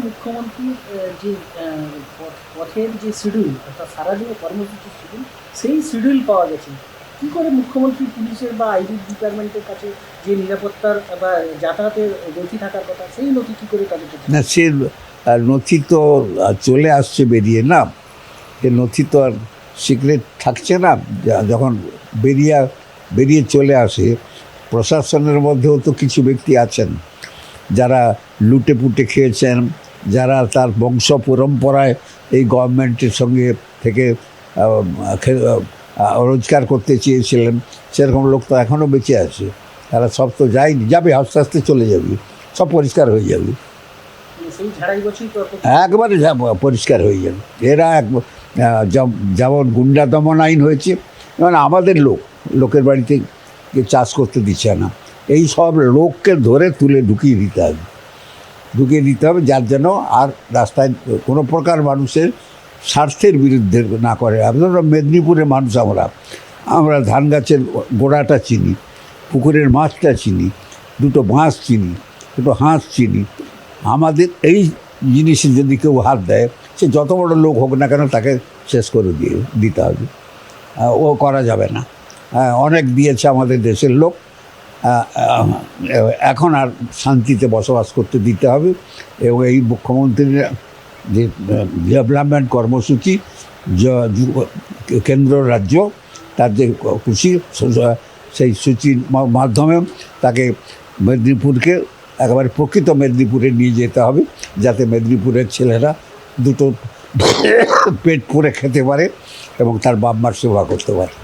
মুখ্যমন্ত্রীর যে পথের যে শিডিউল অর্থাৎ সারাদিনের কর্মসূচির শিডিউল, সেই শিডিউল পাওয়া গেছে। কী করে মুখ্যমন্ত্রী পুলিশের বা আইডি ডিপার্টমেন্টের কাছে যে নিরাপত্তার বা যাতায়াতের নথি থাকার কথা, সেই নথি কী করে তাদের কাছে? না, সে নথি তো চলে আসছে বেরিয়ে, না সে নথি তো আর সিক্রেট থাকছে না। যখন বেরিয়ে চলে আসে, প্রশাসনের মধ্যেও তো কিছু ব্যক্তি আছেন যারা লুটে পুটে খেয়েছেন, যারা তার বংশ পরম্পরায় এই গভর্নমেন্টের সঙ্গে থেকে রোজগার করতে চেয়েছিলেন, সেরকম লোক তো এখনও বেঁচে আছে। তারা সব তো যায়নি, যাবে, আস্তে আস্তে চলে যাবে, সব পরিষ্কার হয়ে যাবে, সেই ঝাড়াই বছরই তো একবারে পরিষ্কার হয়ে যাবে। এরা যেমন গুন্ডা দমন আইন হয়েছে, যেমন আমাদের লোকের বাড়িতে চাষ করতে দিচ্ছে না, এই সব লোককে ধরে তুলে ঢুকিয়ে দিতে হবে, যার জন্য আর রাস্তায় কোনো প্রকার মানুষের স্বার্থের বিরুদ্ধে না করে। আমরা মেদিনীপুরের মানুষ, আমরা ধান গাছের গোড়াটা চিনি, পুকুরের মাছটা চিনি, দুটো বাঁশ চিনি, দুটো হাঁস চিনি। আমাদের এই জিনিসে যদি কেউ হাত দেয়, সে যত বড় লোক হোক না কেন, তাকে শেষ করে দিতে হবে। ও করা যাবে না। অনেক দিয়েছে আমাদের দেশের লোক, এখন আর শান্তিতে বসবাস করতে দিতে হবে। এবং এই মুখ্যমন্ত্রীর যে ডেভেলপমেন্ট কর্মসূচি, কেন্দ্র রাজ্য তার যে খুশি, সেই সূচির মাধ্যমে তাকে মেদিনীপুরকে একেবারে প্রকৃত মেদিনীপুরে নিয়ে যেতে হবে, যাতে মেদিনীপুরের ছেলেরা দুটো পেট পুরে খেতে পারে এবং তার বাপ মার সেবা করতে পারে।